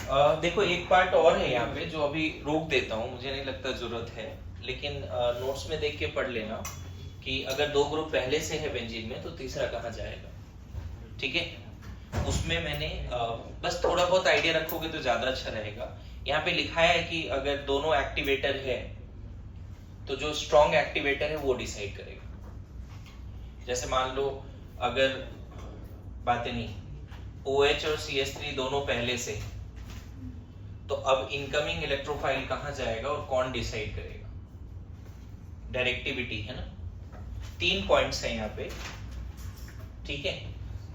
देखो एक पार्ट और है यहाँ पे जो अभी रोक देता हूँ, मुझे नहीं लगता जरूरत है, लेकिन नोट्स में देख के पढ़ लेना कि अगर दो ग्रुप पहले से है बेंजीन में तो तीसरा कहाँ जाएगा। ठीक है, उसमें मैंने बस थोड़ा बहुत आइडिया रखोगे तो ज्यादा अच्छा रहेगा। यहाँ पे लिखा है कि अगर दोनों एक्टिवेटर है तो जो स्ट्रॉन्ग एक्टिवेटर है वो डिसाइड करेगा। जैसे मान लो अगर बातें नहीं, OH और CH3 दोनों पहले से, तो अब इनकमिंग इलेक्ट्रोफाइल कहां जाएगा और कौन डिसाइड करेगा। डायरेक्टिविटी है ना, 3 पॉइंट्स हैं यहाँ पे। ठीक है,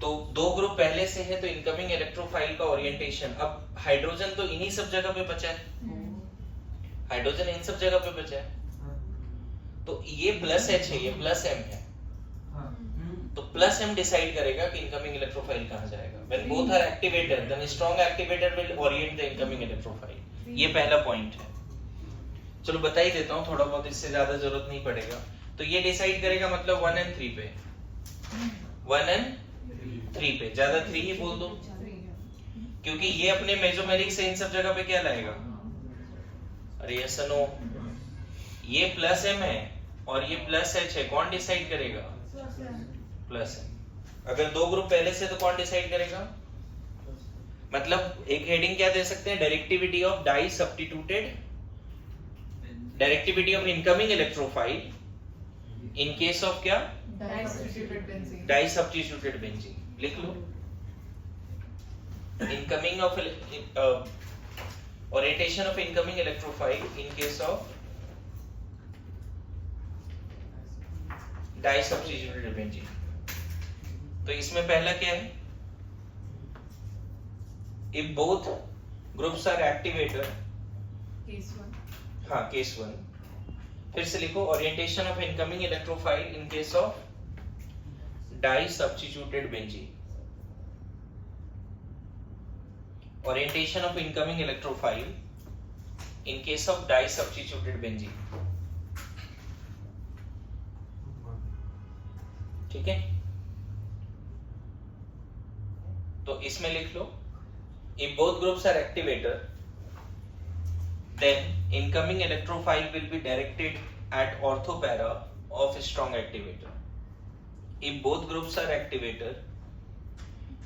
तो दो ग्रुप पहले से है तो इनकमिंग इलेक्ट्रोफाइल का ओरिएंटेशन, अब हाइड्रोजन तो इन्हीं सब जगह पे बचा है, हाइड्रोजन इन सब जगह पे बचा है, तो ये प्लस H है, ये प्लस M है, तो प्लस M डिसाइड करेगा कि इनकमिंग इलेक्ट्रोफाइल कहां जाएगा। When both are activated, then strong activator will orient the incoming electrophile. ये पहला पॉइंट है। चलो बता ही देता हूँ थोड़ा बहुत, इससे ज्यादा जरूरत नहीं पड़ेगा। तो ये डिसाइड करेगा मतलब 1 and 3 पे, 1 and 3 पे, ज्यादा 3 ही बोल दो, क्योंकि ये अपने मेसोमेरिक से इन सब जगह पे क्या लाएगा। अरे यस नो, ये प्लस M है और ये प्लस H है, कौन डिसाइड करेगा। Plus M। अगर दो ग्रुप पहले से तो कौन डिसाइड करेगा। मतलब एक हेडिंग क्या दे सकते हैं, directivity of di substituted, directivity of incoming electrophile in case of क्या, डाई सब्स्टिट्यूटेड बेंजीन। लिख लो, incoming of orientation of incoming electrophile in case of di substituted benzene. तो इसमें पहला क्या है, if both groups are activator, case 1, हाँ case 1, फिर से लिखो orientation of incoming electrophile in case of di-substituted benzene, orientation of incoming electrophile in case of di-substituted benzene। ठीक है, तो इसमें लिख लो, if both groups are activator, then incoming electrophile will be directed at orthopara of strong activator. If both groups are activator,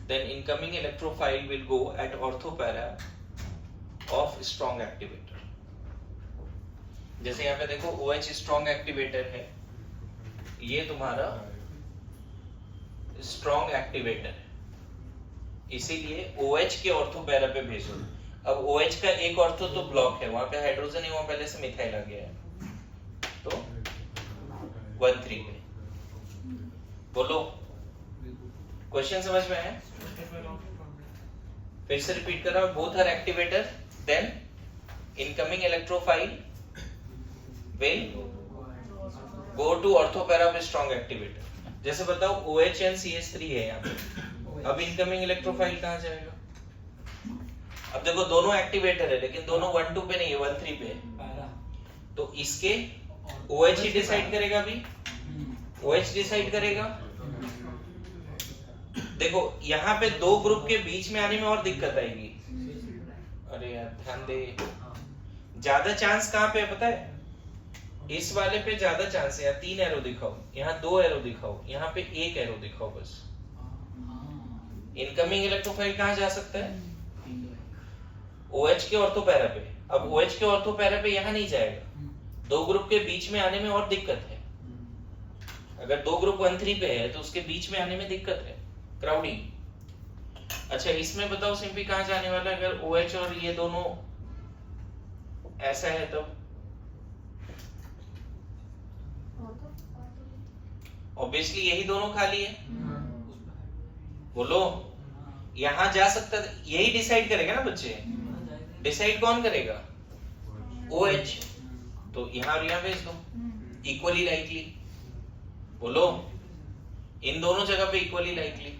then incoming electrophile will go at orthopara of strong activator. जैसे यहाँ पे देखो OH strong activator है, ये तुम्हारा strong activator है, इसीलिए OH के ऑर्थोपैरा पे भेजो। अब OH का एक ऑर्थो तो ब्लॉक है, वहां पे हाइड्रोजन है, वहां पहले से मिथाइल आ गया है, तो 1,3 पे। बोलो, क्वेश्चन समझ में आया। फिर से रिपीट कर रहा हूं, both are activator, then incoming electrophile will go to ortho para of strong activator. जैसे बताओ OH and CH3 है यहाँ पे, अब इनकमिंग इलेक्ट्रोफाइल कहां जाएगा। अब देखो दोनों एक्टिवेटर है लेकिन दोनों 1,2 पे नहीं है, 1,3 पे है, तो इसके OH ही डिसाइड करेगा। भी OH डिसाइड करेगा। देखो यहाँ पे दो ग्रुप के बीच में आने में और दिक्कत आएगी। अरे यार ध्यान दे, ज्यादा चांस कहाँ पे है पता है, इस वाले पे ज्यादा चांस है। यार 3 एरो दिखाओ, यहाँ 2 एरो दिखाओ, यहाँ पे 1 एरो दिखाओ बस। इनकमिंग इलेक्ट्रोफाइल कहां जा सकता है, OH के ऑर्थोपैरा पे। अब OH के ऑर्थोपैरा पे यहां नहीं जाएगा, दो ग्रुप के बीच में आने में और दिक्कत है। अगर दो ग्रुप 1,3 पे है तो उसके बीच में आने में दिक्कत है, क्राउडिंग। अच्छा इसमें बताओ सिंपली कहां जाने वाला है, अगर OH और ये दोनों ऐसा है तब ऑब्वियसली यही दोनों खाली है। बोलो, यहां जा सकता, यही डिसाइड करेगा ना बच्चे। डिसाइड कौन करेगा, OH, तो यहां और यहां भेज दो, इक्वली लाइकली। बोलो, इन दोनों जगह पे इक्वली लाइकली।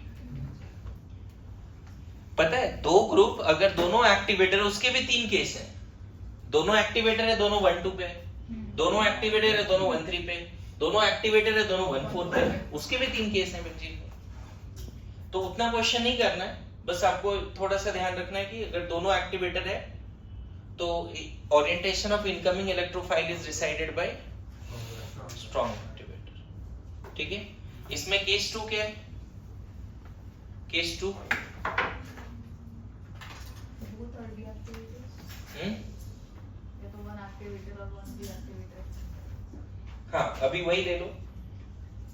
पता है दो ग्रुप अगर दोनों एक्टिवेटर, उसके भी 3 केस हैं। दोनों एक्टिवेटर है, दोनों 1,2 पे, दोनों एक्टिवेटर है, दोनों 1,3 पे, दोनों एक्टिवेटर है, दोनों 1,4 पे, उसके भी 3 केस हैं बेंजीन में। तो उतना क्वेश्चन नहीं करना है, बस आपको थोड़ा सा ध्यान रखना है कि अगर दोनों एक्टिवेटर है तो orientation of incoming electrophile is decided by strong activator. ठीक है, इसमें केस 2 क्या है? केस 2 हाँ, अभी वही ले लो।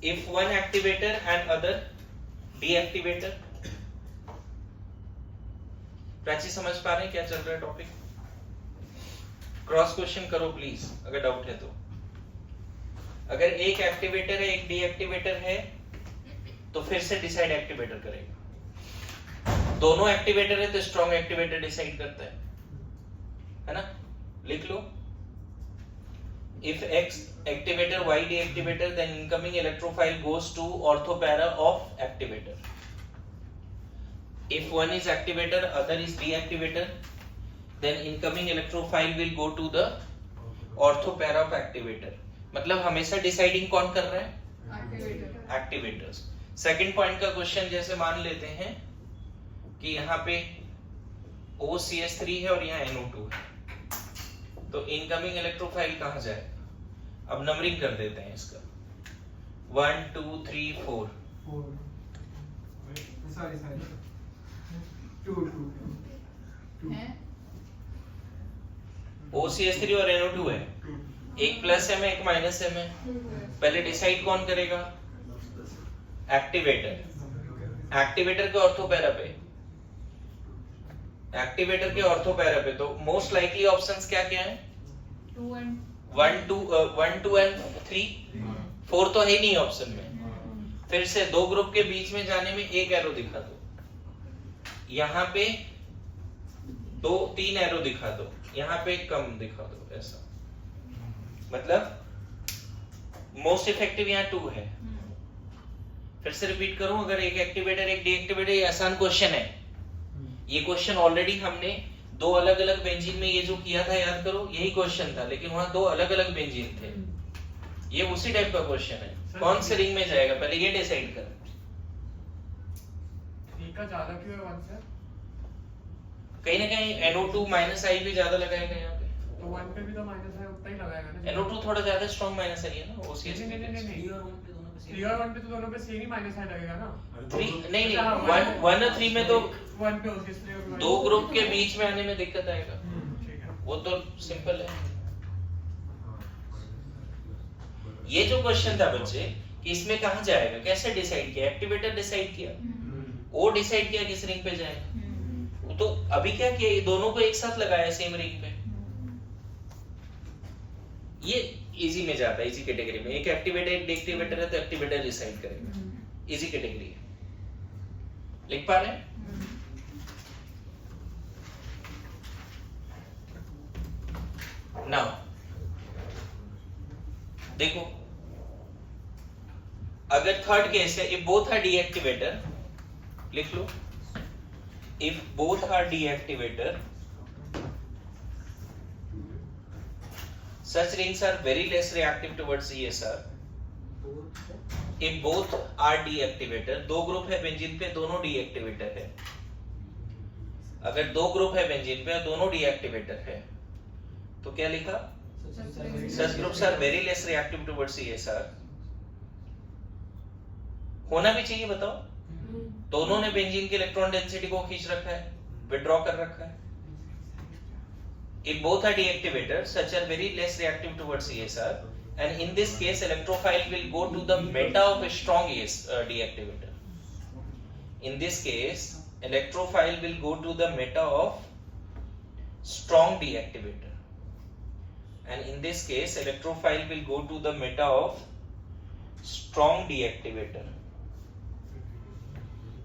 If one activator and other deactivator. Prachi समझ पा रहे हैं क्या चल रहा है टॉपिक? क्रॉस क्वेश्चन करो प्लीज अगर डाउट है तो। अगर एक एक्टिवेटर है एक डीएक्टिवेटर है तो फिर से डिसाइड एक्टिवेटर करेगा। दोनों एक्टिवेटर है तो स्ट्रॉन्ग एक्टिवेटर डिसाइड करता है ना? लिख लो, if X activator Y deactivator then incoming electrophile goes to orthopara of activator. If one is activator other is deactivator then incoming electrophile will go to the orthopara of activator. मतलब हमेशा deciding कौन कर रहा है? Activators. Second point का question जैसे मान लेते हैं कि यहाँ पे OCH3 है और यहाँ NO2 है, तो इनकमिंग इलेक्ट्रोफाइल कहाँ जाए? अब नंबरिंग कर देते हैं इसका 1 2 3 4 सॉरी 2 है OCH3 और NO2 है, एक प्लस M है एक माइनस M है। पहले डिसाइड कौन करेगा? एक्टिवेटर। एक्टिवेटर के ऑर्थोपैरा पे, एक्टिवेटर के ऑर्थोपैरा पे तो मोस्ट लाइकली ऑप्शंस क्या क्या है? 1 2 एंड 3 4 तो है नहीं ऑप्शन में। फिर से दो ग्रुप के बीच में जाने में एक एरो दिखा दो, यहाँ पे 2 3 एरो दिखा दो, यहाँ पे कम दिखा दो, ऐसा मतलब मोस्ट इफेक्टिव यहाँ 2 है। फिर से रिपीट करूं, अगर एक एक्टिवेटर एक डीएक्टिवेटर, ये आसान क्वेश्चन है। ये क्वेश्चन ऑलरेडी हमने दो अलग अलग बेंजीन में ये जो किया था याद करो, यही क्वेश्चन था, लेकिन वहां दो अलग अलग बेंजीन थे। ये उसी टाइप का क्वेश्चन है। कौन से रिंग में जाएगा पहले ये डिसाइड कर। का ज्यादा क्यों है 1 से? कहीं ना कहीं NO2 माइनस आई भी ज्यादा लगाएगा यहाँ पे, तो 1 पे भी तो माइनस है उतना ही लगाएगा ना। NO2 थोड़ा ज्यादा स्ट्रांग माइनस आई है ना OCH। नहीं 3 और 1 पे तो दोनों पे सेम ही माइनस है लगेगा ना। 3 नहीं 1 और 3 में तो 1 पे OCH3 और दो ग्रुप के बीच में आने में दिक्कत आएगा। ठीक है, वो तो सिंपल है। ये जो क्वेश्चन था बच्चे कि इसमें कहां जाएगा, कैसे डिसाइड किया? एक्टिवेटर डिसाइड किया, वो डिसाइड किया किस रिंग पे जाएगा। तो अभी क्या किया, ये दोनों को एक साथ लगाया सेम रिंग पे। ये इजी में जाता है, इजी कैटेगरी में। एक एक्टिवेटर एक डीएक्टिवेटर है तो एक्टिवेटर डिसाइड करेगा, इजी कैटेगरी है। लिख पा रहे हैं? नाउ देखो, अगर थर्ड केस है, इफ बोथ आर डीएक्टिवेटर, लिख लो, if both are deactivator such rings are very less reactive towards ESR. if both are deactivator, दो ग्रुप है बेंजीन पे, दोनों डीएक्टिवेटर है। अगर दो ग्रुप है बेंजीन पे और दोनों डीएक्टिवेटर है तो क्या लिखा? such groups are very less reactive towards ESR. होना भी चाहिए, बताओ। दोनों ने बेंजीन के इलेक्ट्रॉन डेंसिटी को खींच रखा है, विड्रॉ कर रखा है। If both are deactivators, such are very less reactive towards ESR, and in this case, electrophile will go to the meta of a strong deactivator. In this case, electrophile will go to the meta of strong deactivator, and in this case, electrophile will go to the meta of strong deactivator,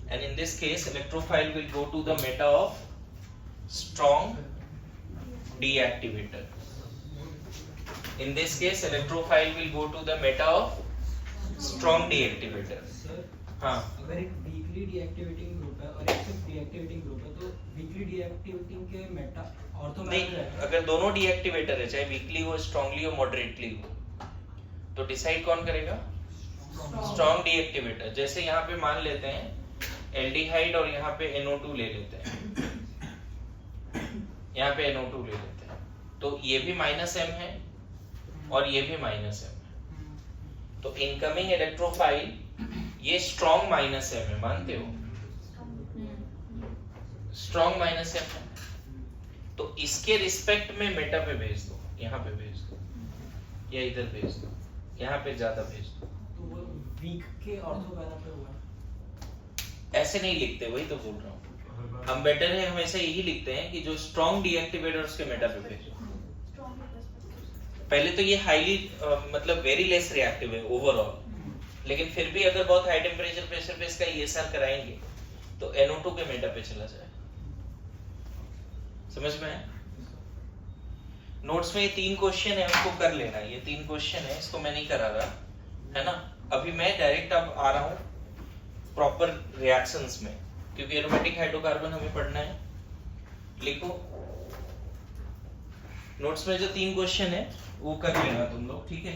and in this case, electrophile will go to the meta of strong deactivator. In this case, electrophile will go to the meta of strong deactivator. Sir, हाँ, अगर एक weekly deactivating group है और एक सिर्फ deactivating group है तो weekly deactivating के मेटा ऑर्थोपैरा नहीं, अगर दोनों डीएक्टिवेटर है, चाहे वीकली हो, स्ट्रांगली हो, मॉडरेटली हो, तो डिसाइड कौन करेगा? Strong deactivator. जैसे यहाँ पे मान लेते हैं एल्डिहाइड और यहाँ पे NO2 ले लेते हैं, यहाँ पे NO2 ले लेते हैं, तो ये भी -m है और ये भी -m है, तो इनकमिंग इलेक्ट्रोफाइल ये स्ट्रॉन्ग -m है, मानते हो? स्ट्रॉन्ग -m है, तो इसके रिस्पेक्ट में मेटा पे भेज दो, यहाँ पे भेज दो या इधर भेज दो, यहाँ पे ज्यादा भेज दो। तो वो वीक के ऑर्थो पैरा पे हुआ। ऐसे नहीं लिखते, वही तो बोल रहा हूँ, हम बेटर है हमेशा यही लिखते हैं कि जो स्ट्रॉन्ग डीएक्टिवेटर उसके मेटा पे भेजो। पहले तो ये हाईली मतलब वेरी लेस रिएक्टिव है ओवरऑल, लेकिन फिर भी अगर बहुत हाई टेम्परेचर प्रेशर पे इसका ESR कराएंगे तो NO2 के मेटा पे चला जाएगा। समझ में आया? नोट्स में ये 3 क्वेश्चन है, उसको कर लेना, ये 3 क्वेश्चन है, इसको मैं नहीं करा रहा है ना। अभी मैं डायरेक्ट अब आ रहा हूँ प्रॉपर रिएक्शंस में, क्योंकि एरोमेटिक हाइड्रोकार्बन हमें पढ़ना है। लिखो नोट्स में जो 3 क्वेश्चन है वो कर लेना तुम लोग, ठीक है?